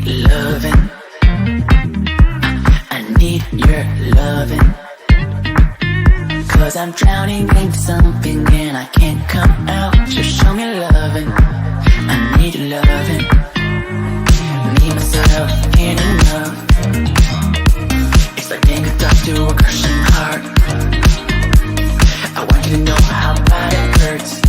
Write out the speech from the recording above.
loving. I need your loving. 'Cause I'm drowning in something and I can't come out. Just show me loving. I need your loving. Me, myself, ain't enough. It's like being a dog to a crushing heart. I want you to know how bad it hurts.